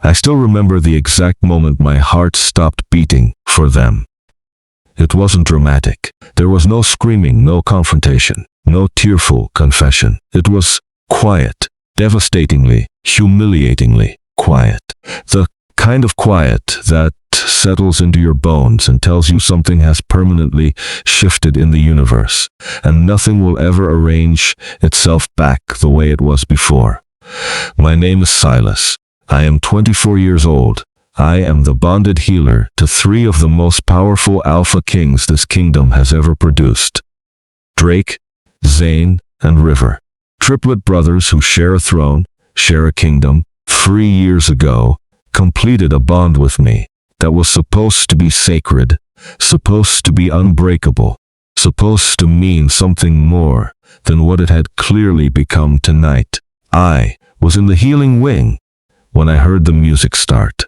I still remember the exact moment my heart stopped beating for them. It wasn't dramatic. There was no screaming, no confrontation, no tearful confession. It was quiet, devastatingly, humiliatingly quiet. The kind of quiet that settles into your bones and tells you something has permanently shifted in the universe, and nothing will ever arrange itself back the way it was before. My name is Silas. I am 24 years old. I am the bonded healer to 3 of the most powerful alpha kings this kingdom has ever produced. Drake, Zane, and River. Triplet brothers who share a throne, share a kingdom, 3 years ago, completed a bond with me that was supposed to be sacred, supposed to be unbreakable, supposed to mean something more than what it had clearly become tonight. I was in the healing wing when I heard the music start.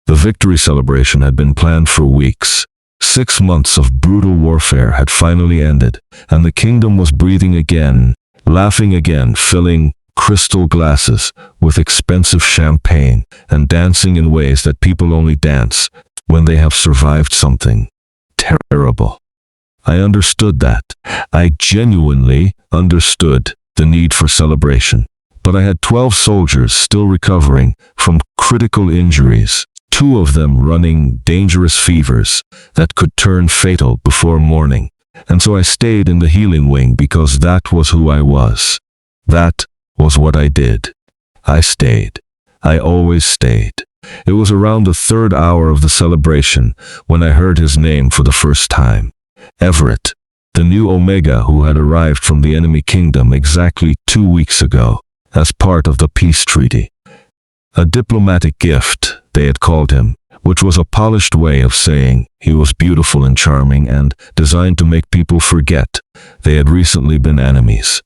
The victory celebration had been planned for weeks. 6 months of brutal warfare had finally ended, and the kingdom was breathing again, laughing again, filling crystal glasses with expensive champagne, and dancing in ways that people only dance when they have survived something terrible. I understood that. I genuinely understood the need for celebration. But I had 12 soldiers still recovering from critical injuries, 2 of them running dangerous fevers that could turn fatal before morning. And so I stayed in the healing wing because that was who I was. That was what I did. I stayed. I always stayed. It was around the 3rd hour of the celebration when I heard his name for the first time. Everett, the new Omega who had arrived from the enemy kingdom exactly 2 weeks ago as part of the peace treaty. A diplomatic gift, they had called him, which was a polished way of saying he was beautiful and charming and designed to make people forget they had recently been enemies.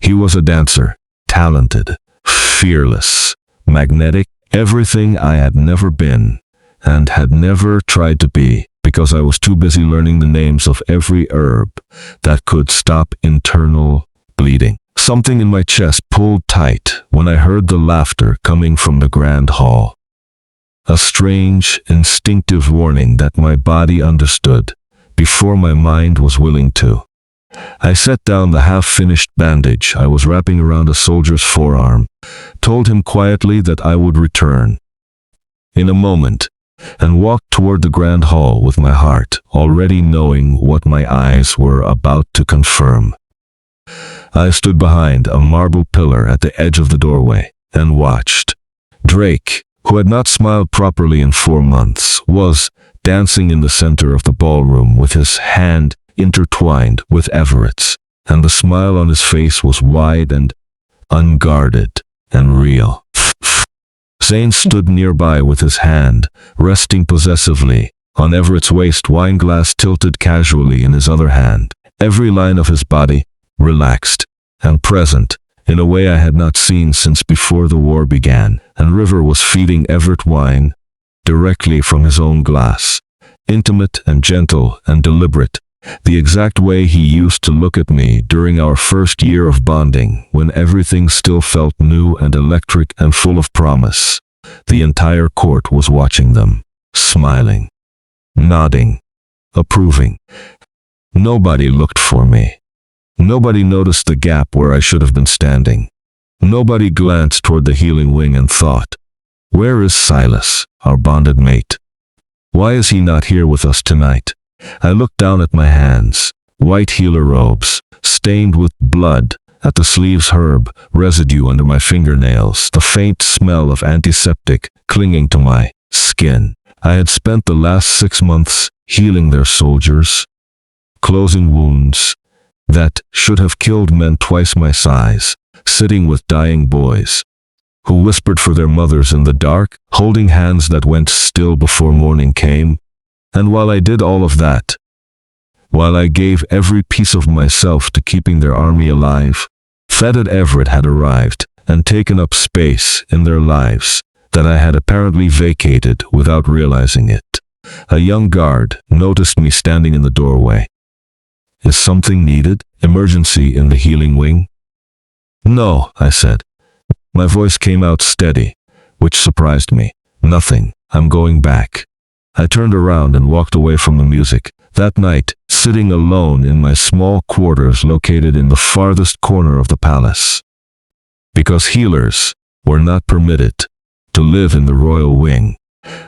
He was a dancer, talented, fearless, magnetic, everything I had never been and had never tried to be, because I was too busy learning the names of every herb that could stop internal bleeding. Something in my chest pulled tight when I heard the laughter coming from the grand hall. A strange, instinctive warning that my body understood before my mind was willing to. I set down the half-finished bandage I was wrapping around a soldier's forearm, told him quietly that I would return in a moment, and walked toward the grand hall with my heart already knowing what my eyes were about to confirm. I stood behind a marble pillar at the edge of the doorway and watched. Drake, who had not smiled properly in 4 months, was dancing in the center of the ballroom with his hand intertwined with Everett's, and the smile on his face was wide and unguarded and real. Zane stood nearby with his hand resting possessively on Everett's waist, wine glass tilted casually in his other hand. Every line of his body relaxed and present in a way I had not seen since before the war began, and River was feeding Everett wine directly from his own glass, intimate and gentle and deliberate, the exact way he used to look at me during our first year of bonding when everything still felt new and electric and full of promise. The entire court was watching them, smiling, nodding, approving. Nobody looked for me. Nobody noticed the gap where I should have been standing. Nobody glanced toward the healing wing and thought, "Where is Silas, our bonded mate? Why is he not here with us tonight?" I looked down at my hands, white healer robes, stained with blood, at the sleeves, herb residue under my fingernails, the faint smell of antiseptic clinging to my skin. I had spent the last 6 months healing their soldiers, closing wounds that should have killed men twice my size, sitting with dying boys who whispered for their mothers in the dark, holding hands that went still before morning came. And while I did all of that, while I gave every piece of myself to keeping their army alive, Fetid Everett had arrived and taken up space in their lives that I had apparently vacated without realizing it. A young guard noticed me standing in the doorway. "Is something needed? Emergency in the healing wing?" "No," I said. My voice came out steady, which surprised me. Nothing. I'm going back. I turned around and walked away from the music. That night, sitting alone in my small quarters located in the farthest corner of the palace. Because healers were not permitted to live in the royal wing.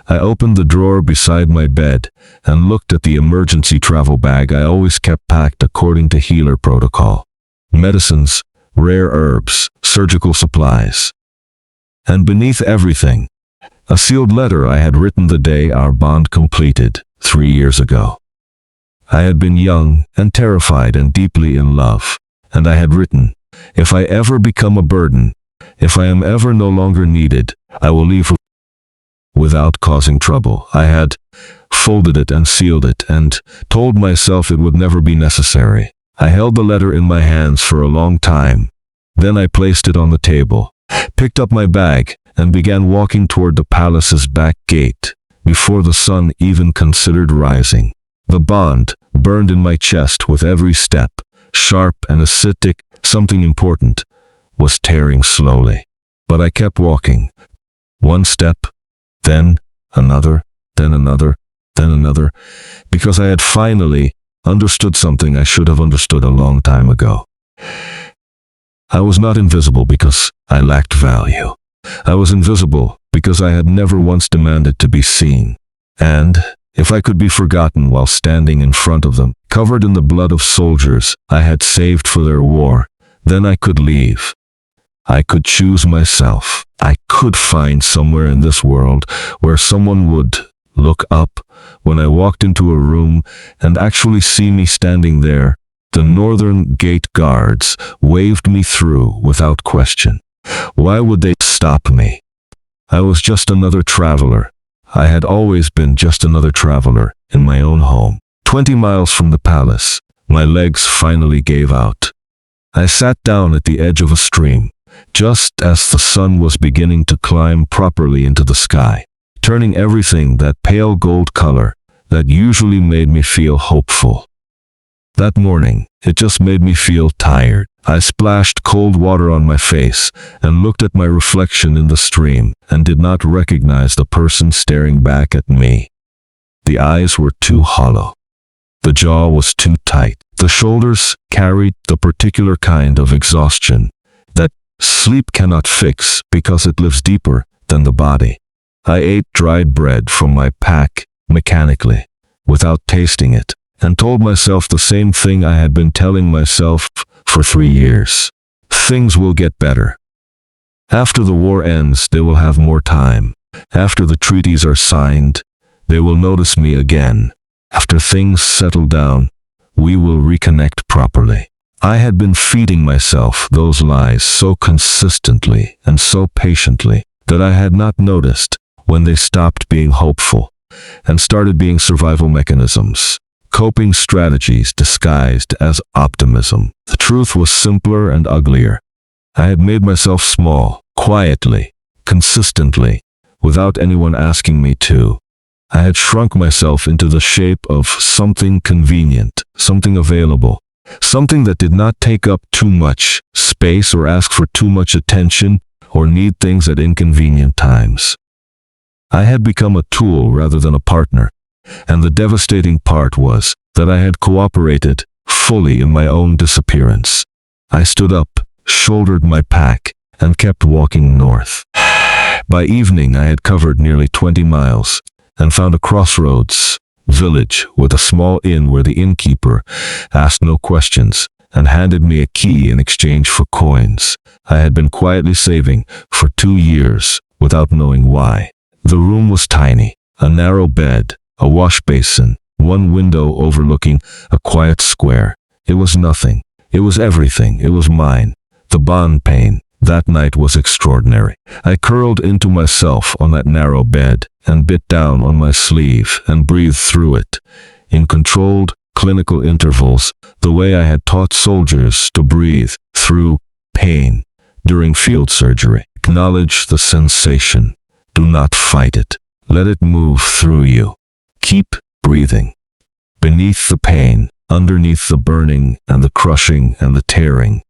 I opened the drawer beside my bed and looked at the emergency travel bag I always kept packed according to healer protocol. Medicines, rare herbs, surgical supplies. And beneath everything, a sealed letter I had written the day our bond completed 3 years ago. I had been young and terrified and deeply in love, and I had written, if I ever become a burden, if I am ever no longer needed, I will leave without causing trouble. I had folded it and sealed it and told myself it would never be necessary. I held the letter in my hands for a long time. Then I placed it on the table, picked up my bag, and began walking toward the palace's back gate, before the sun even considered rising. The bond burned in my chest with every step, sharp and acidic. Something important was tearing slowly. But I kept walking. One step, then another, then another, then another, because I had finally understood something I should have understood a long time ago. I was not invisible because I lacked value. I was invisible because I had never once demanded to be seen. And if I could be forgotten while standing in front of them, covered in the blood of soldiers I had saved for their war, then I could leave. I could choose myself. I could find somewhere in this world where someone would look up when I walked into a room and actually see me standing there. The northern gate guards waved me through without question. Why would they stop me? I was just another traveler. I had always been just another traveler in my own home. 20 miles from the palace, my legs finally gave out. I sat down at the edge of a stream, just as the sun was beginning to climb properly into the sky, turning everything that pale gold color that usually made me feel hopeful. That morning, it just made me feel tired. I splashed cold water on my face and looked at my reflection in the stream and did not recognize the person staring back at me. The eyes were too hollow. The jaw was too tight. The shoulders carried the particular kind of exhaustion that sleep cannot fix because it lives deeper than the body. I ate dried bread from my pack mechanically, without tasting it, and told myself the same thing I had been telling myself for 3 years. Things will get better. After the war ends, they will have more time. After the treaties are signed, they will notice me again. After things settle down, we will reconnect properly. I had been feeding myself those lies so consistently and so patiently that I had not noticed when they stopped being hopeful and started being survival mechanisms. Coping strategies disguised as optimism. The truth was simpler and uglier. I had made myself small, quietly, consistently, without anyone asking me to. I had shrunk myself into the shape of something convenient, something available, something that did not take up too much space or ask for too much attention or need things at inconvenient times. I had become a tool rather than a partner. And the devastating part was that I had cooperated fully in my own disappearance. I stood up, shouldered my pack, and kept walking north. By evening, I had covered nearly 20 miles and found a crossroads village with a small inn where the innkeeper asked no questions and handed me a key in exchange for coins I had been quietly saving for 2 years without knowing why. The room was tiny, a narrow bed, a wash basin, one window overlooking a quiet square. It was nothing. It was everything. It was mine. The bond pain that night was extraordinary. I curled into myself on that narrow bed and bit down on my sleeve and breathed through it, in controlled, clinical intervals, the way I had taught soldiers to breathe through pain during field surgery. Acknowledge the sensation. Do not fight it. Let it move through you. Keep breathing. Beneath the pain, underneath the burning and the crushing and the tearing,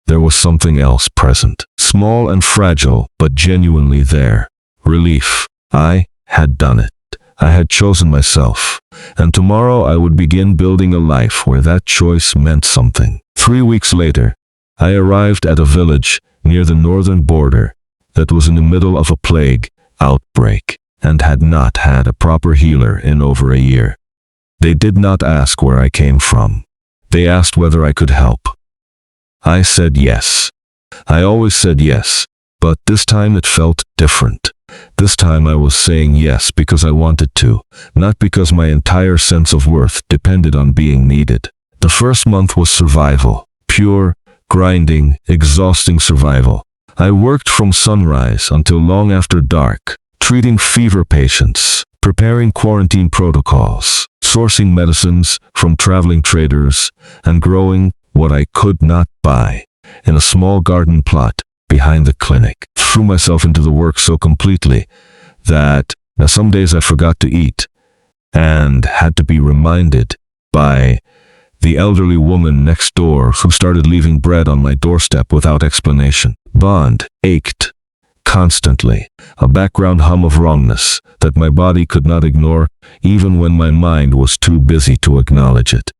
there was something else present, small and fragile, but genuinely there. relief. I had done it. I had chosen myself. And tomorrow I would begin building a life where that choice meant something. 3 weeks later, I arrived at a village near the northern border that was in the middle of a plague outbreak and had not had a proper healer in over a year. They did not ask where I came from. They asked whether I could help. I said yes. I always said yes, but this time it felt different. This time I was saying yes because I wanted to, not because my entire sense of worth depended on being needed. The first month was survival, pure, grinding, exhausting survival. I worked from sunrise until long after dark, treating fever patients, preparing quarantine protocols, sourcing medicines from traveling traders, and growing what I could not buy in a small garden plot behind the clinic. Threw myself into the work so completely that some days I forgot to eat and had to be reminded by the elderly woman next door who started leaving bread on my doorstep without explanation. Bond ached constantly, a background hum of wrongness that my body could not ignore even when my mind was too busy to acknowledge it.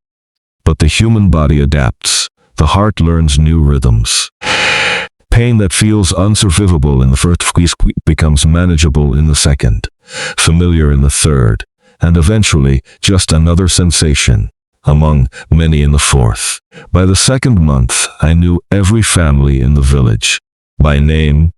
But the human body adapts. The heart learns new rhythms. Pain that feels unsurvivable in the first week becomes manageable in the second, familiar in the third, and eventually just another sensation among many in the fourth. By the second month, I knew every family in the village by name.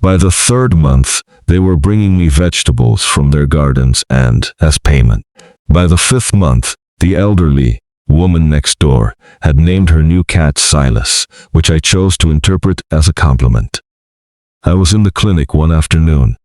By the third month, they were bringing me vegetables from their gardens and as payment. By the fifth month, the elderly woman next door had named her new cat Silas, which I chose to interpret as a compliment. I was in the clinic one afternoon,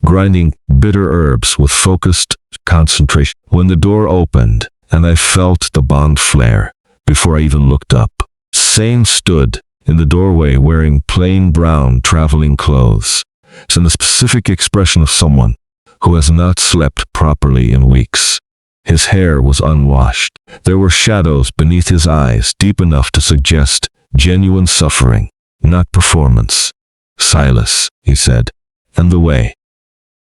grinding bitter herbs with focused concentration, when the door opened and I felt the bond flare before I even looked up. Zane stood in the doorway wearing plain brown traveling clothes. It's in the specific expression of someone who has not slept properly in weeks. His hair was unwashed. There were shadows beneath his eyes deep enough to suggest genuine suffering, not performance. Silas, he said, and the way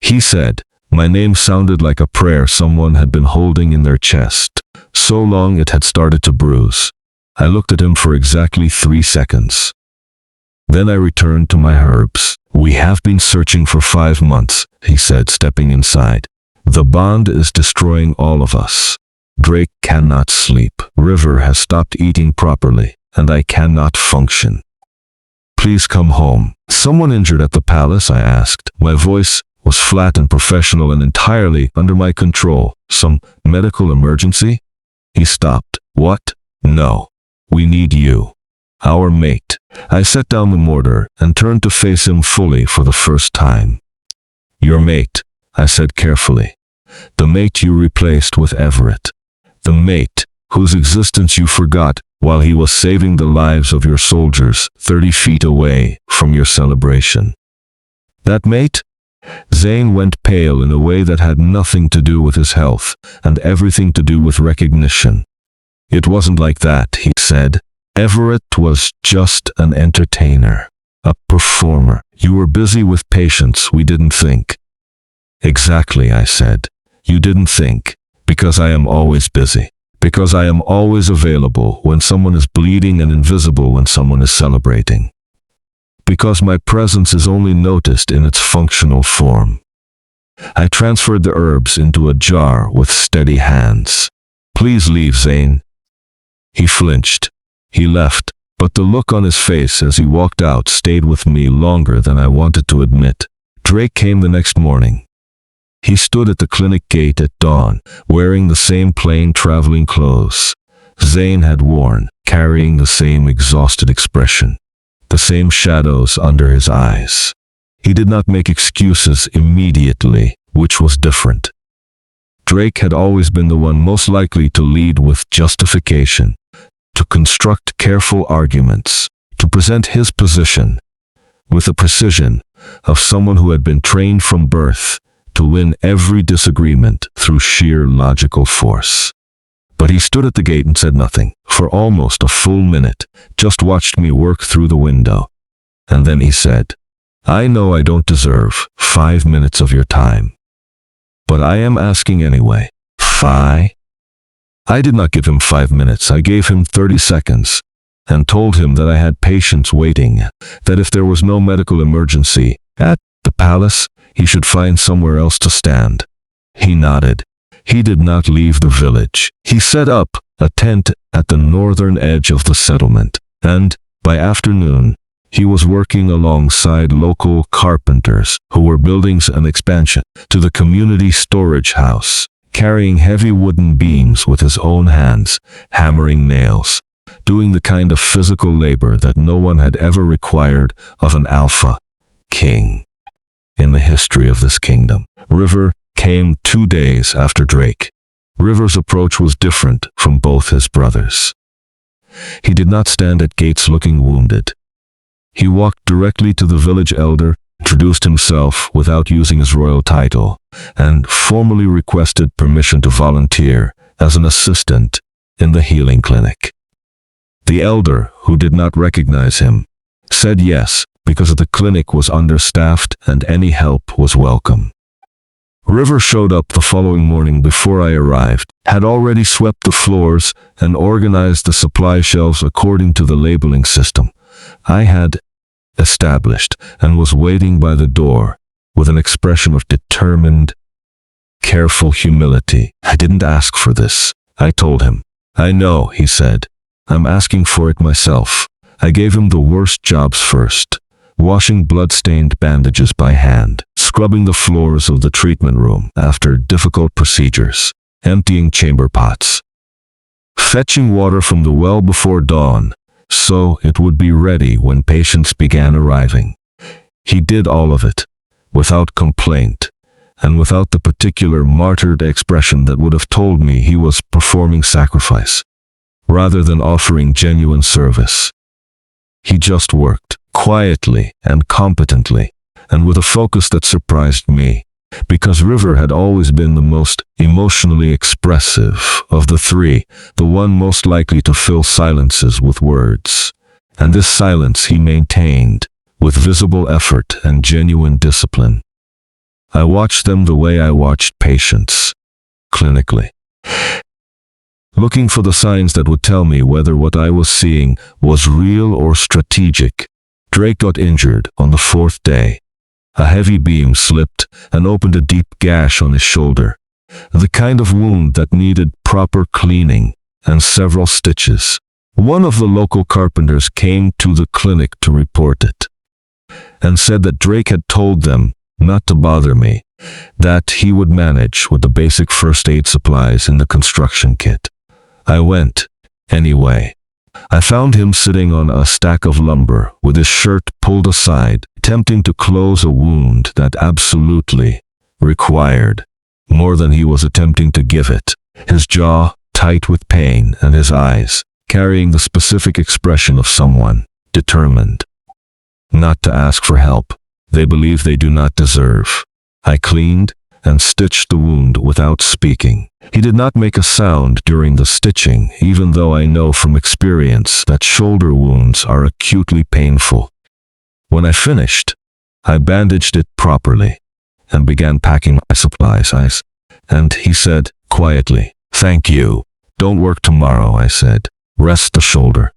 he said my name sounded like a prayer someone had been holding in their chest, so long it had started to bruise. I looked at him for exactly 3 seconds. Then I returned to my herbs. We have been searching for 5 months, he said, stepping inside. The bond is destroying all of us. Drake cannot sleep. River has stopped eating properly, and I cannot function. Please come home. Someone injured at the palace? I asked. My voice was flat and professional and entirely under my control. Some medical emergency? He stopped. What? No. We need you. Our mate. I set down the mortar and turned to face him fully for the first time. Your mate, I said carefully. The mate you replaced with Everett. The mate whose existence you forgot while he was saving the lives of your soldiers 30 feet away from your celebration. That mate? Zane went pale in a way that had nothing to do with his health and everything to do with recognition. It wasn't like that, he said. Everett was just an entertainer, a performer. You were busy with patients we didn't think. Exactly, I said. You didn't think, because I am always busy. Because I am always available when someone is bleeding and invisible when someone is celebrating. Because my presence is only noticed in its functional form. I transferred the herbs into a jar with steady hands. Please leave, Zane. He flinched. He left, but the look on his face as he walked out stayed with me longer than I wanted to admit. Drake came the next morning. He stood at the clinic gate at dawn, wearing the same plain traveling clothes Zane had worn, carrying the same exhausted expression, the same shadows under his eyes. He did not make excuses immediately, which was different. Drake had always been the one most likely to lead with justification, to construct careful arguments, to present his position with the precision of someone who had been trained from birth to win every disagreement through sheer logical force. But he stood at the gate and said nothing for almost a full minute, just watched me work through the window. And then he said, I know I don't deserve 5 minutes of your time, but I am asking anyway. I did not give him 5 minutes. I gave him 30 seconds and told him that I had patients waiting, that if there was no medical emergency at the palace, he should find somewhere else to stand. He nodded. He did not leave the village. He set up a tent at the northern edge of the settlement, and by afternoon, he was working alongside local carpenters who were building an expansion to the community storage house, carrying heavy wooden beams with his own hands, hammering nails, doing the kind of physical labor that no one had ever required of an alpha king. In the history of this kingdom, River came 2 days after Drake. River's approach was different from both his brothers. He did not stand at gates looking wounded. He walked directly to the village elder, introduced himself without using his royal title, and formally requested permission to volunteer as an assistant in the healing clinic. The elder, who did not recognize him, said yes because the clinic was understaffed and any help was welcome. River showed up the following morning before I arrived, had already swept the floors and organized the supply shelves according to the labeling system I had established, and was waiting by the door with an expression of determined, careful humility. I didn't ask for this, I told him. I know, he said. I'm asking for it myself. I gave him the worst jobs first, washing blood-stained bandages by hand, scrubbing the floors of the treatment room after difficult procedures, emptying chamber pots, fetching water from the well before dawn, so it would be ready when patients began arriving. He did all of it, without complaint, and without the particular martyred expression that would have told me he was performing sacrifice, rather than offering genuine service. He just worked, quietly and competently, and with a focus that surprised me, because River had always been the most emotionally expressive of the three, the one most likely to fill silences with words. And this silence he maintained, with visible effort and genuine discipline. I watched them the way I watched patients, clinically, looking for the signs that would tell me whether what I was seeing was real or strategic. Drake got injured on the 4th day. A heavy beam slipped and opened a deep gash on his shoulder, the kind of wound that needed proper cleaning and several stitches. One of the local carpenters came to the clinic to report it, and said that Drake had told them not to bother me, that he would manage with the basic first aid supplies in the construction kit. I went, anyway. I found him sitting on a stack of lumber with his shirt pulled aside, attempting to close a wound that absolutely required more than he was attempting to give it, his jaw tight with pain and his eyes carrying the specific expression of someone determined not to ask for help they believe they do not deserve. I cleaned and stitched the wound without speaking. He did not make a sound during the stitching, even though I know from experience that shoulder wounds are acutely painful. When I finished, I bandaged it properly and began packing my supplies. And he said, quietly, "Thank you. Don't work tomorrow," I said. "Rest the shoulder."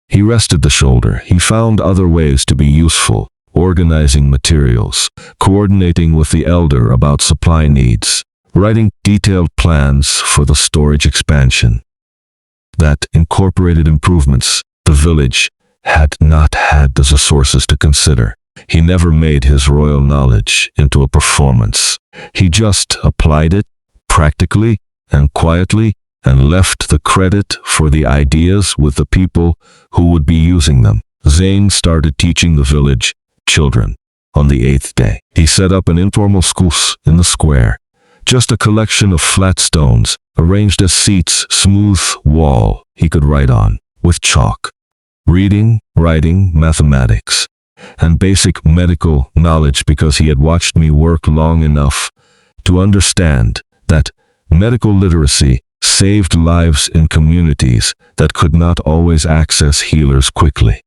He rested the shoulder. He found other ways to be useful, organizing materials, coordinating with the elder about supply needs, writing detailed plans for the storage expansion that incorporated improvements the village had not had the resources to consider. He never made his royal knowledge into a performance. He just applied it practically and quietly and left the credit for the ideas with the people who would be using them. Zane started teaching the village children on the 8th day. He set up an informal school in the square, just a collection of flat stones arranged as seats, smooth wall he could write on with chalk. Reading, writing, mathematics, and basic medical knowledge, because he had watched me work long enough to understand that medical literacy saved lives in communities that could not always access healers quickly.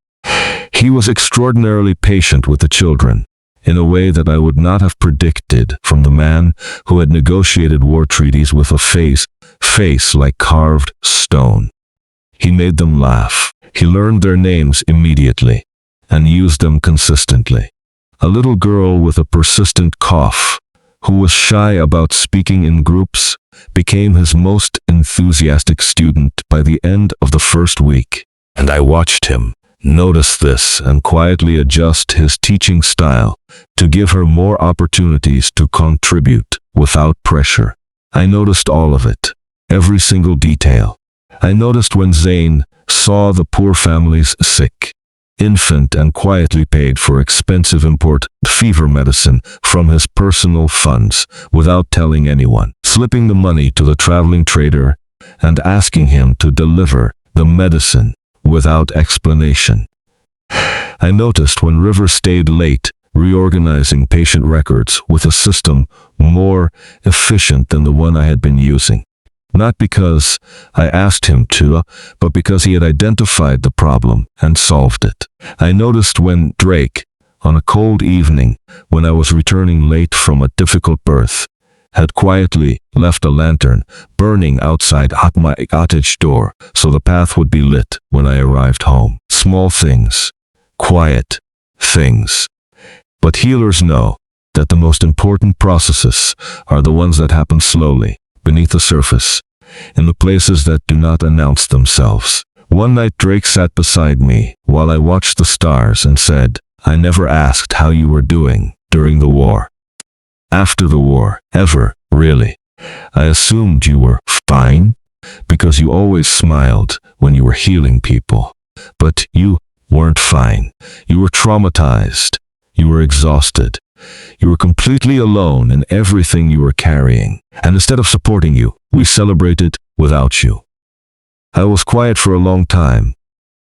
He was extraordinarily patient with the children, in a way that I would not have predicted from the man who had negotiated war treaties with a face like carved stone. He made them laugh. He learned their names immediately and used them consistently. A little girl with a persistent cough, who was shy about speaking in groups, became his most enthusiastic student by the end of the first week. And I watched him notice this and quietly adjust his teaching style to give her more opportunities to contribute without pressure. I noticed all of it, every single detail. I noticed when Zane saw the poor family's sick infant and quietly paid for expensive import fever medicine from his personal funds without telling anyone, slipping the money to the traveling trader and asking him to deliver the medicine without explanation. I noticed when River stayed late, reorganizing patient records with a system more efficient than the one I had been using. Not because I asked him to, but because he had identified the problem and solved it. I noticed when Drake, on a cold evening, when I was returning late from a difficult birth, had quietly left a lantern burning outside my cottage door so the path would be lit when I arrived home. Small things, quiet things. But healers know that the most important processes are the ones that happen slowly, beneath the surface, in the places that do not announce themselves. One night Drake sat beside me while I watched the stars and said, "I never asked how you were doing during the war. After the war, ever, really. I assumed you were fine, because you always smiled when you were healing people. But you weren't fine. You were traumatized. You were exhausted. You were completely alone in everything you were carrying. And instead of supporting you, we celebrated without you." I was quiet for a long time.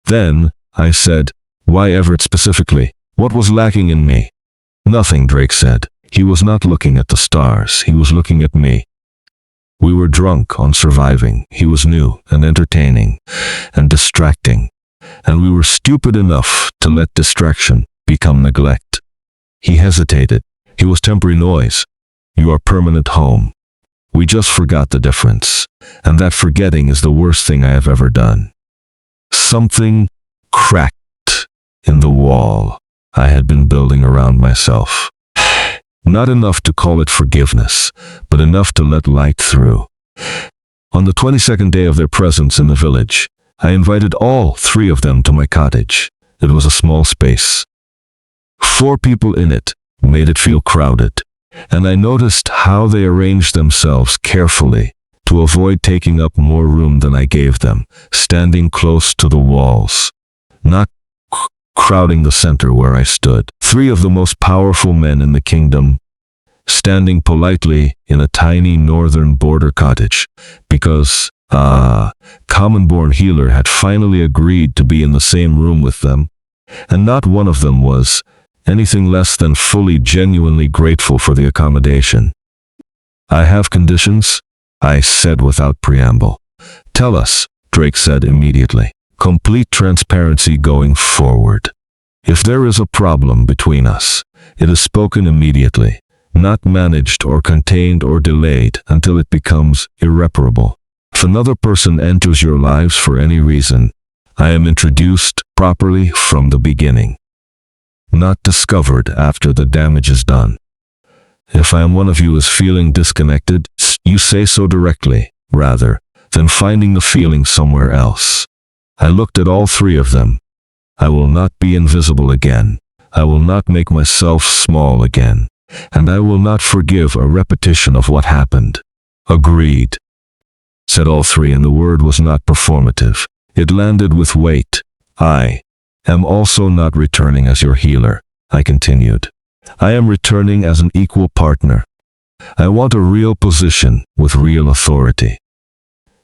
Then, I said, "Why Everett specifically? What was lacking in me?" "Nothing," Drake said. He was not looking at the stars, he was looking at me. We were drunk on surviving. He was new and entertaining and distracting. And we were stupid enough to let distraction become neglect. He hesitated. He was temporary noise. You are permanent home. We just forgot the difference. And that forgetting is the worst thing I have ever done. Something cracked in the wall I had been building around myself. Not enough to call it forgiveness, but enough to let light through. On the 22nd day of their presence in the village, I invited all 3 of them to my cottage. It was a small space. 4 people in it made it feel crowded, and I noticed how they arranged themselves carefully to avoid taking up more room than I gave them, standing close to the walls, not crowding the center where I stood. 3 of the most powerful men in the kingdom, standing politely in a tiny northern border cottage, because common-born healer had finally agreed to be in the same room with them, and not one of them was anything less than fully genuinely grateful for the accommodation. "I have conditions," I said without preamble. "Tell us," Drake said immediately. "Complete transparency going forward. If there is a problem between us, it is spoken immediately, not managed or contained or delayed until it becomes irreparable. If another person enters your lives for any reason, I am introduced properly from the beginning, not discovered after the damage is done. If I am one of you is feeling disconnected, you say so directly, rather than finding the feeling somewhere else." I looked at all 3 of them. I will not be invisible again. I will not make myself small again. And I will not forgive a repetition of what happened. "Agreed," said all 3, and the word was not performative. It landed with weight. "I am also not returning as your healer," I continued. "I am returning as an equal partner. I want a real position with real authority.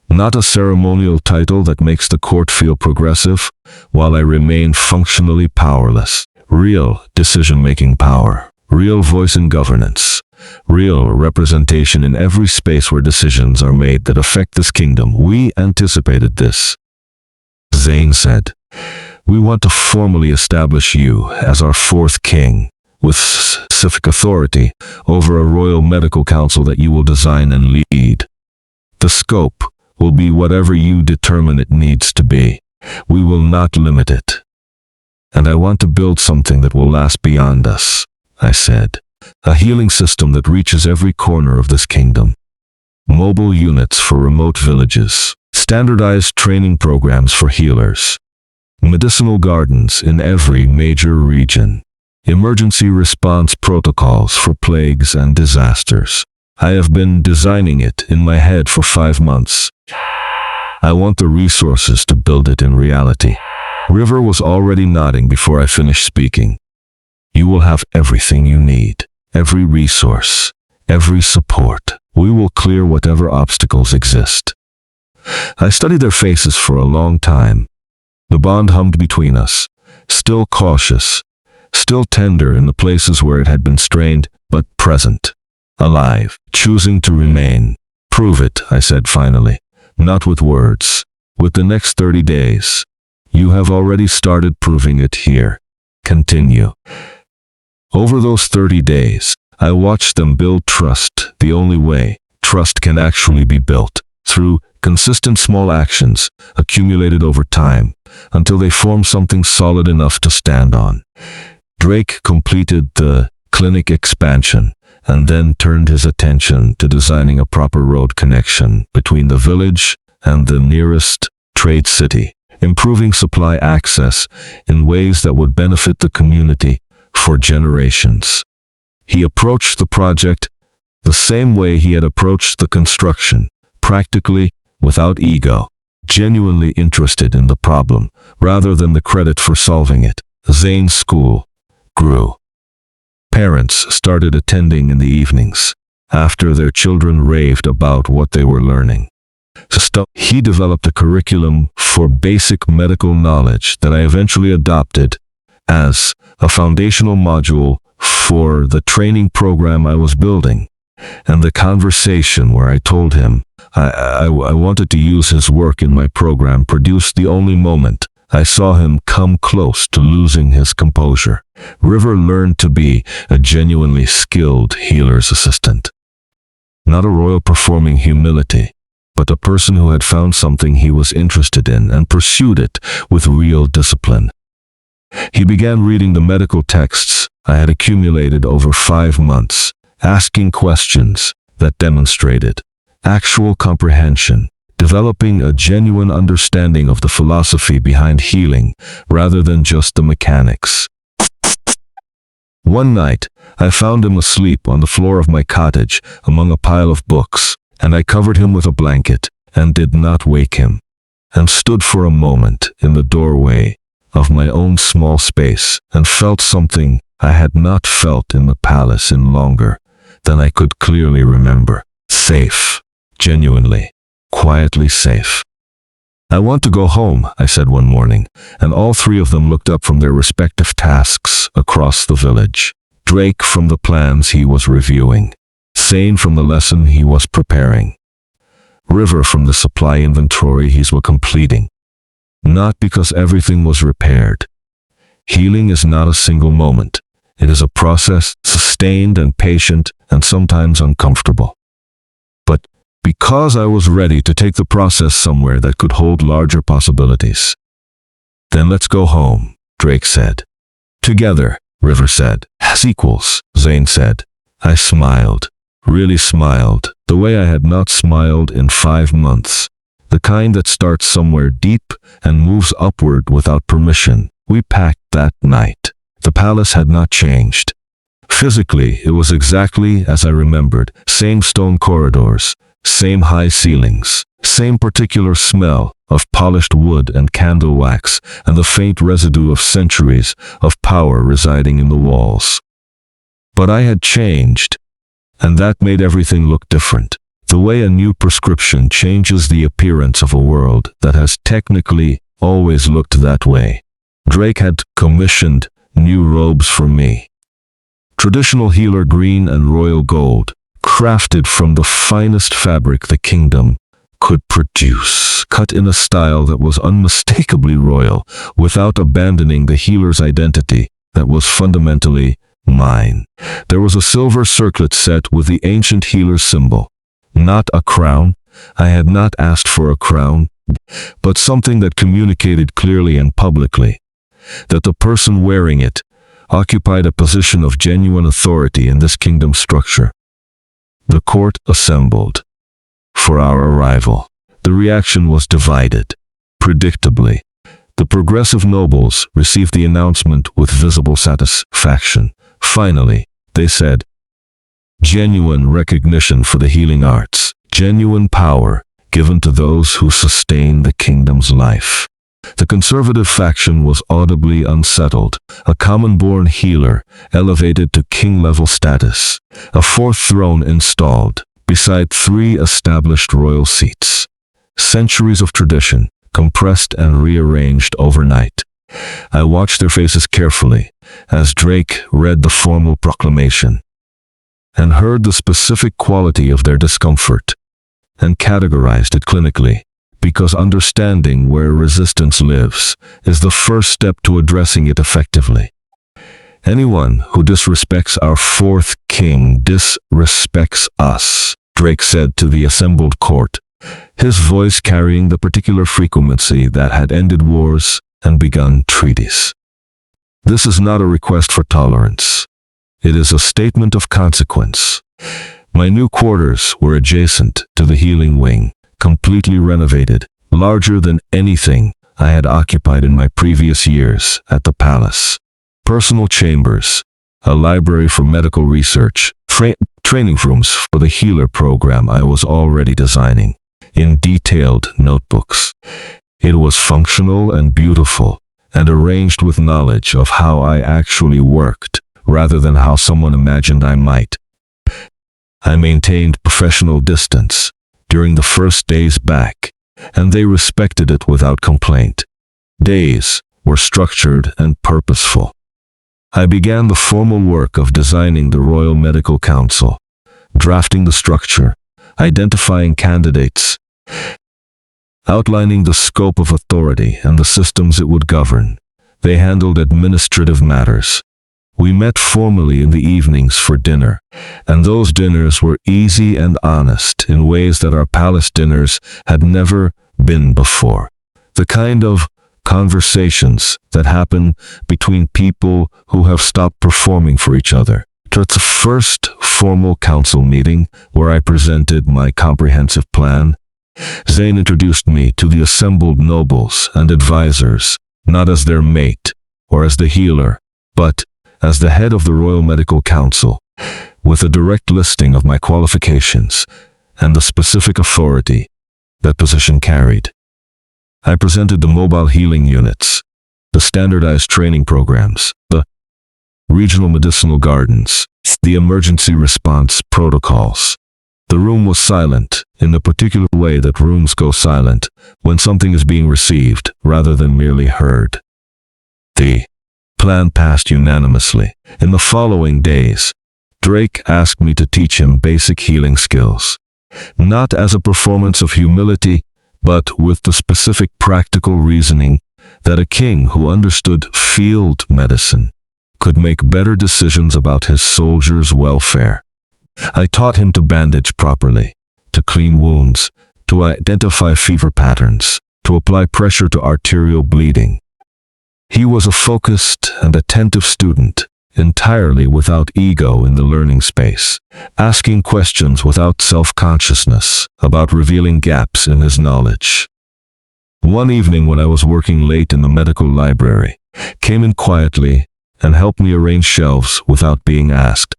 Not a ceremonial title that makes the court feel progressive, while I remain functionally powerless. Real decision-making power. Real voice in governance. Real representation in every space where decisions are made that affect this kingdom. We anticipated this," Zane said. We want to formally establish you as our fourth king, with specific authority over a royal medical council that you will design and lead. The scope will be whatever you determine it needs to be. We will not limit it. And I want to build something that will last beyond us, I said. A healing system that reaches every corner of this kingdom. Mobile units for remote villages. Standardized training programs for healers. Medicinal gardens in every major region. Emergency response protocols for plagues and disasters. I have been designing it in my head for 5 months. I want the resources to build it in reality. River was already nodding before I finished speaking. You will have everything you need, every resource, every support. We will clear whatever obstacles exist. I studied their faces for a long time. The bond hummed between us, still cautious, still tender in the places where it had been strained, but present, alive, choosing to remain. Prove it, I said finally, not with words, with the next 30 days. You have already started proving it here. Continue. Over those 30 days, I watched them build trust the only way trust can actually be built, through consistent small actions accumulated over time, until they form something solid enough to stand on. Drake completed the clinic expansion, and then turned his attention to designing a proper road connection between the village and the nearest trade city, improving supply access in ways that would benefit the community for generations. He approached the project the same way he had approached the construction, practically, without ego, genuinely interested in the problem, rather than the credit for solving it. Zane's school grew. Parents started attending in the evenings, after their children raved about what they were learning. He developed a curriculum for basic medical knowledge that I eventually adopted as a foundational module for the training program I was building. And the conversation where I told him I wanted to use his work in my program produced the only moment I saw him come close to losing his composure. River learned to be a genuinely skilled healer's assistant. Not a royal performing humility, but a person who had found something he was interested in and pursued it with real discipline. He began reading the medical texts I had accumulated over 5 months, asking questions that demonstrated actual comprehension, developing a genuine understanding of the philosophy behind healing rather than just the mechanics. One night, I found him asleep on the floor of my cottage among a pile of books, and I covered him with a blanket and did not wake him, and stood for a moment in the doorway of my own small space and felt something I had not felt in the palace in longer than I could clearly remember. Safe. Genuinely. Quietly safe. I want to go home, I said one morning, and all 3 of them looked up from their respective tasks across the village. Drake from the plans he was reviewing. Zane from the lesson he was preparing. River from the supply inventory he was completing. Not because everything was repaired. Healing is not a single moment. It is a process, sustained and patient, and sometimes uncomfortable. But because I was ready to take the process somewhere that could hold larger possibilities. Then let's go home, Drake said. Together, River said. As equals, Zane said. I smiled, really smiled, the way I had not smiled in 5 months. The kind that starts somewhere deep and moves upward without permission. We packed that night. The palace had not changed. Physically, it was exactly as I remembered. Same stone corridors, same high ceilings, same particular smell of polished wood and candle wax, and the faint residue of centuries of power residing in the walls. But I had changed, and that made everything look different. The way a new prescription changes the appearance of a world that has technically always looked that way. Drake had commissioned new robes for me. Traditional healer green and royal gold, crafted from the finest fabric the kingdom could produce, cut in a style that was unmistakably royal, without abandoning the healer's identity that was fundamentally mine. There was a silver circlet set with the ancient healer's symbol. Not a crown. I had not asked for a crown, but something that communicated clearly and publicly that the person wearing it occupied a position of genuine authority in this kingdom structure. The court assembled for our arrival. The reaction was divided. Predictably, the progressive nobles received the announcement with visible satisfaction. Finally, they said, genuine recognition for the healing arts, genuine power given to those who sustain the kingdom's life. The conservative faction was audibly unsettled, a common-born healer elevated to king-level status, a fourth throne installed, beside 3 established royal seats. Centuries of tradition, compressed and rearranged overnight. I watched their faces carefully as Drake read the formal proclamation, and heard the specific quality of their discomfort, and categorized it clinically, because understanding where resistance lives is the first step to addressing it effectively. Anyone who disrespects our 4th king disrespects us, Drake said to the assembled court, his voice carrying the particular frequency that had ended wars and begun treaties. This is not a request for tolerance. It is a statement of consequence. My new quarters were adjacent to the healing wing, completely renovated, larger than anything I had occupied in my previous years at the palace. Personal chambers, a library for medical research, training rooms for the healer program I was already designing, in detailed notebooks. It was functional and beautiful, and arranged with knowledge of how I actually worked, rather than how someone imagined I might. I maintained professional distance during the first days back, and they respected it without complaint. Days were structured and purposeful. I began the formal work of designing the Royal Medical Council, drafting the structure, identifying candidates, outlining the scope of authority and the systems it would govern. They handled administrative matters. We met formally in the evenings for dinner, and those dinners were easy and honest in ways that our palace dinners had never been before. The kind of conversations that happen between people who have stopped performing for each other. At the first formal council meeting, where I presented my comprehensive plan, Zayn introduced me to the assembled nobles and advisors, not as their mate or as the healer, but as the head of the Royal Medical Council, with a direct listing of my qualifications and the specific authority that position carried. I presented the mobile healing units, the standardized training programs, the regional medicinal gardens, the emergency response protocols. The room was silent in the particular way that rooms go silent when something is being received rather than merely heard. The plan passed unanimously. In the following days, Drake asked me to teach him basic healing skills, not as a performance of humility, but with the specific practical reasoning that a king who understood field medicine could make better decisions about his soldiers' welfare. I taught him to bandage properly, to clean wounds, to identify fever patterns, to apply pressure to arterial bleeding. He was a focused and attentive student, entirely without ego in the learning space, asking questions without self-consciousness about revealing gaps in his knowledge. One evening when I was working late in the medical library, came in quietly and helped me arrange shelves without being asked.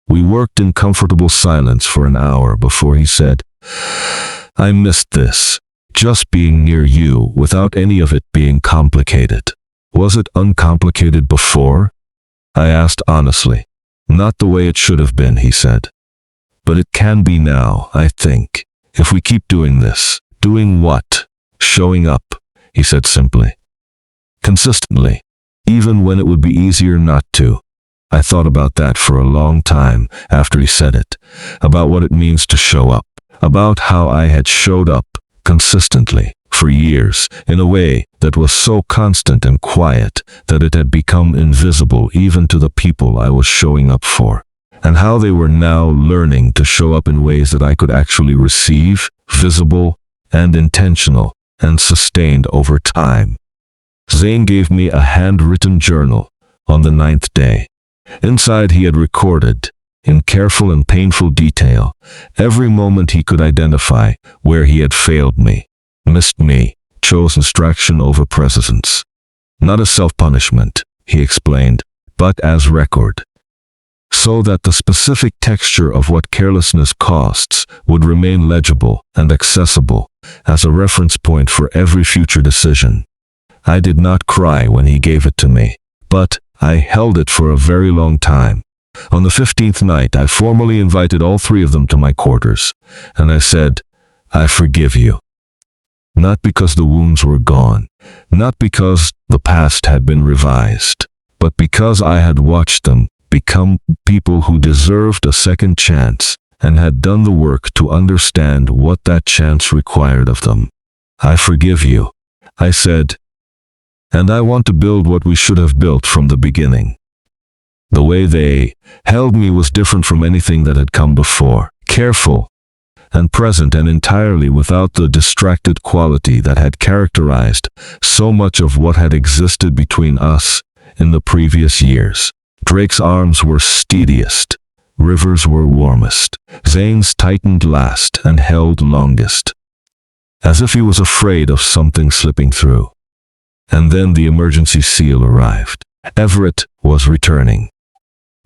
We worked in comfortable silence for an hour before he said, "I missed this, just being near you without any of it being complicated. Was it uncomplicated before?" I asked honestly. "Not the way it should have been," he said. "But it can be now, I think, if we keep doing this." "Doing what?" "Showing up," he said simply. "Consistently, even when it would be easier not to." I thought about that for a long time after he said it, about what it means to show up. about how I had showed up consistently for years in a way that was so constant and quiet that it had become invisible even to the people I was showing up for, and how they were now learning to show up in ways that I could actually receive, visible and intentional and sustained over time. Zane gave me a handwritten journal on the 9th day. Inside he had recorded, in careful and painful detail, every moment he could identify where he had failed me, missed me, chose distraction over presence. Not as self-punishment, he explained, but as record. So that the specific texture of what carelessness costs would remain legible and accessible as a reference point for every future decision. I did not cry when he gave it to me, but I held it for a very long time. On the 15th night, I formally invited all 3 of them to my quarters, and I said, "I forgive you." Not because the wounds were gone, not because the past had been revised, but because I had watched them become people who deserved a second chance and had done the work to understand what that chance required of them. "I forgive you," I said, "and I want to build what we should have built from the beginning." The way they held me was different from anything that had come before, careful and present and entirely without the distracted quality that had characterized so much of what had existed between us in the previous years. Drake's arms were steadiest, River's were warmest, Zane's tightened last and held longest, as if he was afraid of something slipping through. And then the emergency seal arrived. Everett was returning.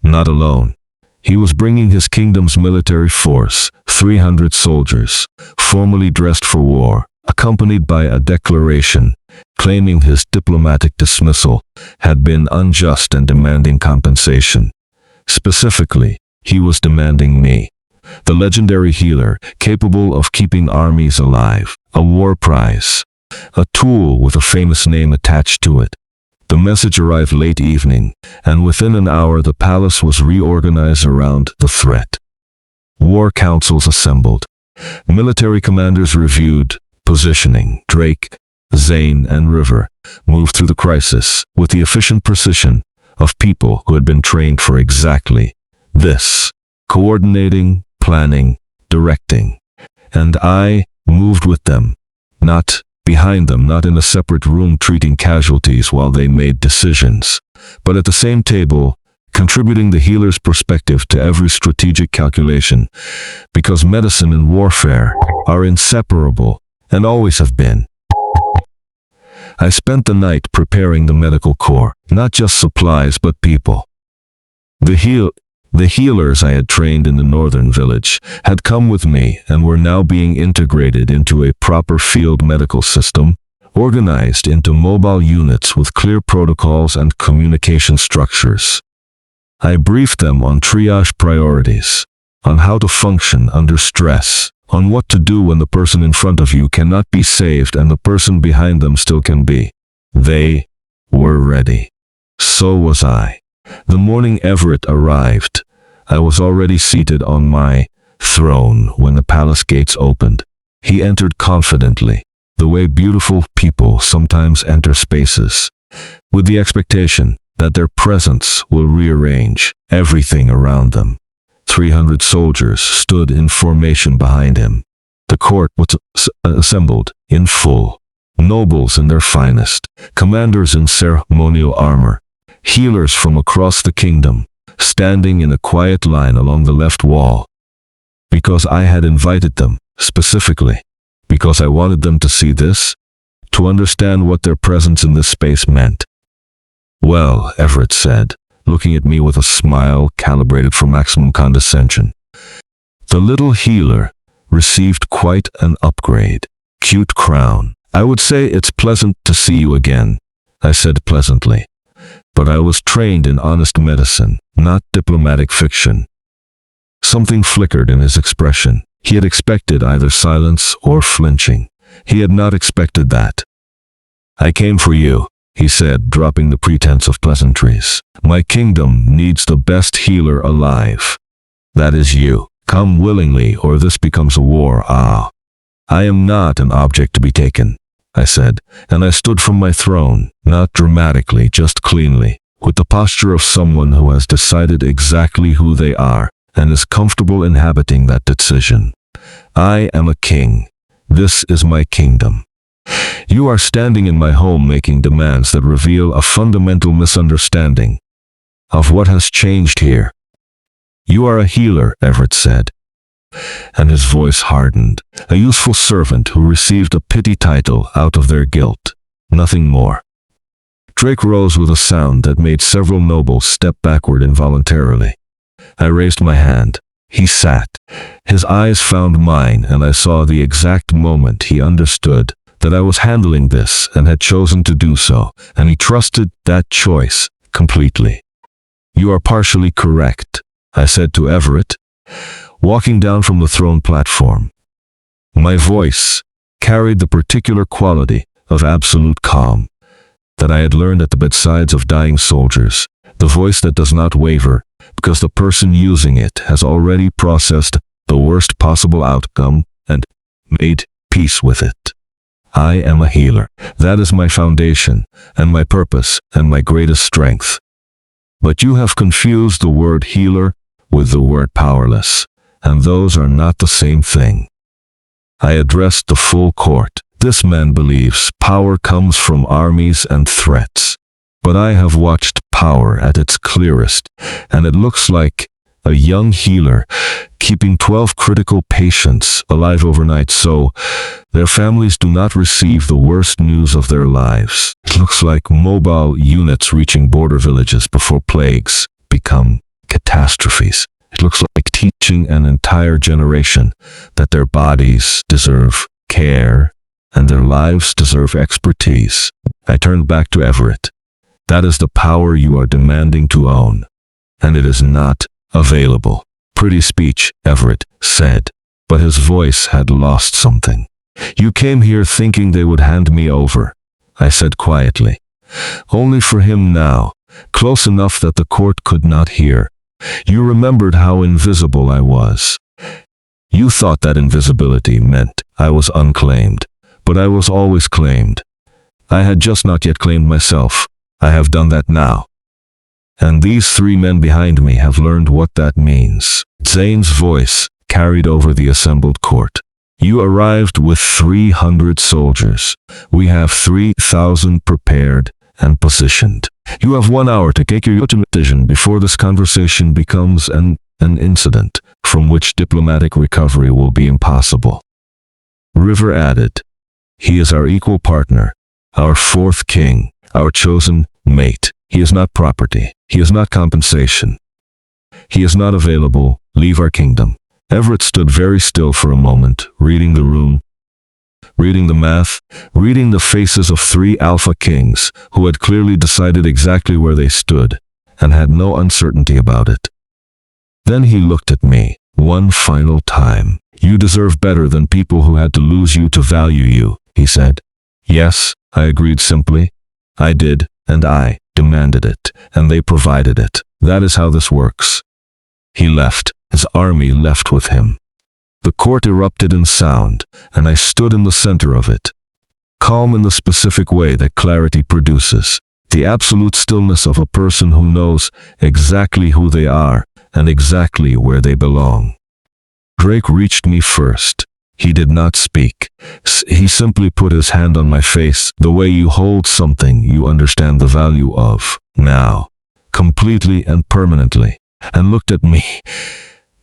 Not alone. He was bringing his kingdom's military force, 300 soldiers, formally dressed for war, accompanied by a declaration claiming his diplomatic dismissal had been unjust and demanding compensation. Specifically, he was demanding me, the legendary healer capable of keeping armies alive, a war prize, a tool with a famous name attached to it. The message arrived late evening, and within an hour the palace was reorganized around the threat. War councils assembled. Military commanders reviewed positioning. Drake, Zane, and River moved through the crisis with the efficient precision of people who had been trained for exactly this: coordinating, planning, directing. And I moved with them, not behind them, not in a separate room treating casualties while they made decisions, but at the same table, contributing the healer's perspective to every strategic calculation, because medicine and warfare are inseparable and always have been. I spent the night preparing the medical corps, not just supplies but people. The healers I had trained in the northern village had come with me and were now being integrated into a proper field medical system, organized into mobile units with clear protocols and communication structures. I briefed them on triage priorities, on how to function under stress, on what to do when the person in front of you cannot be saved and the person behind them still can be. They were ready. So was I. The morning Everett arrived, I was already seated on my throne when the palace gates opened. He entered confidently, the way beautiful people sometimes enter spaces, with the expectation that their presence will rearrange everything around them. 300 soldiers stood in formation behind him. The court was assembled in full, nobles in their finest, commanders in ceremonial armor, healers from across the kingdom, standing in a quiet line along the left wall. Because I had invited them, specifically, because I wanted them to see this, to understand what their presence in this space meant. "Well," Everett said, looking at me with a smile calibrated for maximum condescension, "the little healer received quite an upgrade. Cute crown. I would say it's pleasant to see you again," I said pleasantly. But I was trained in honest medicine, not diplomatic fiction. Something flickered in his expression. He had expected either silence or flinching. He had not expected that. "I came for you," he said, dropping the pretense of pleasantries. "My kingdom needs the best healer alive. That is you." Come willingly, or this becomes a war. Ah, I am not an object to be taken, I said, and I stood from my throne, not dramatically, just cleanly, with the posture of someone who has decided exactly who they are and is comfortable inhabiting that decision. I am a king. This is my kingdom. You are standing in my home making demands that reveal a fundamental misunderstanding of what has changed here. You are a healer, Everett said, and his voice hardened. A useful servant who received a pity title out of their guilt. Nothing more. Drake rose with a sound that made several nobles step backward involuntarily. I raised my hand. He sat. His eyes found mine, and I saw the exact moment he understood that I was handling this and had chosen to do so, and he trusted that choice completely. You are partially correct, I said to Everett, walking down from the throne platform. My voice carried the particular quality of absolute calm that I had learned at the bedsides of dying soldiers, the voice that does not waver because the person using it has already processed the worst possible outcome and made peace with it. I am a healer. That is my foundation and my purpose and my greatest strength. But you have confused the word healer with the word powerless, and those are not the same thing. I addressed the full court. This man believes power comes from armies and threats. But I have watched power at its clearest, and it looks like a young healer keeping 12 critical patients alive overnight so their families do not receive the worst news of their lives. It looks like mobile units reaching border villages before plagues become catastrophes. It looks like teaching an entire generation that their bodies deserve care and their lives deserve expertise. I turned back to Everett. That is the power you are demanding to own, and it is not available. Pretty speech, Everett said, but his voice had lost something. You came here thinking they would hand me over, I said quietly. Only for him now, close enough that the court could not hear. You remembered how invisible I was. You thought that invisibility meant I was unclaimed, but I was always claimed. I had just not yet claimed myself. I have done that now. And these 3 men behind me have learned what that means. Zane's voice carried over the assembled court. You arrived with 300 soldiers. We have 3,000 prepared and positioned. You have 1 hour to take your ultimate decision before this conversation becomes an incident from which diplomatic recovery will be impossible. River added, he is our equal partner, our 4th king, our chosen mate. He is not property. He is not compensation. He is not available. Leave our kingdom. Everett stood very still for a moment, reading the room, reading the math, reading the faces of 3 alpha kings who had clearly decided exactly where they stood and had no uncertainty about it. Then he looked at me one final time. You deserve better than people who had to lose you to value you, he said. Yes, I agreed simply. I did, and I demanded it, and they provided it. That is how this works. He left. His army left with him. The court erupted in sound, and I stood in the center of it. Calm in the specific way that clarity produces. The absolute stillness of a person who knows exactly who they are and exactly where they belong. Drake reached me first. He did not speak. He simply put his hand on my face, the way you hold something you understand the value of, now, completely and permanently, and looked at me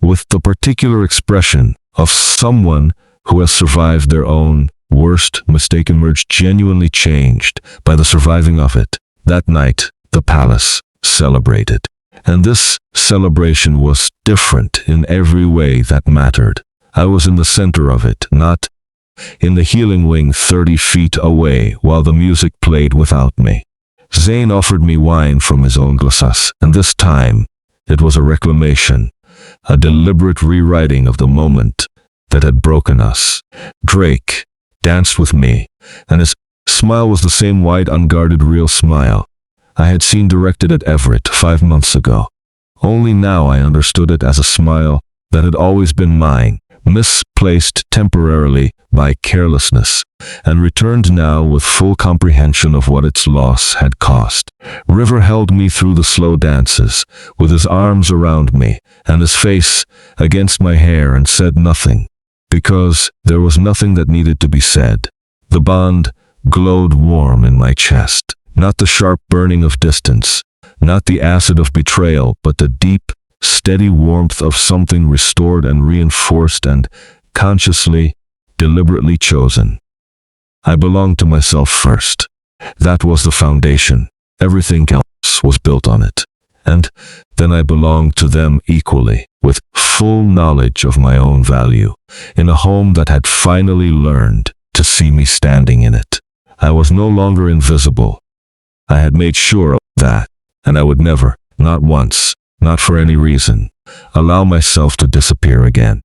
with the particular expression of someone who has survived their own worst mistake, emerged genuinely changed by the surviving of it. That night, the palace celebrated. And this celebration was different in every way that mattered. I was in the center of it, not in the healing wing 30 feet away while the music played without me. Zane offered me wine from his own glasses, and this time it was a reclamation, a deliberate rewriting of the moment that had broken us. Drake danced with me, and his smile was the same wide, unguarded, real smile I had seen directed at Everett 5 months ago. Only now I understood it as a smile that had always been mine, misplaced temporarily by carelessness, and returned now with full comprehension of what its loss had cost. River held me through the slow dances, with his arms around me, and his face against my hair, and said nothing, because there was nothing that needed to be said. The bond glowed warm in my chest, not the sharp burning of distance, not the acid of betrayal, but the deep, steady warmth of something restored and reinforced and consciously, deliberately chosen. I belonged to myself first. That was the foundation. Everything else was built on it. And then I belonged to them equally, with full knowledge of my own value, in a home that had finally learned to see me standing in it. I was no longer invisible. I had made sure of that, and I would never, not once, not for any reason, allow myself to disappear again.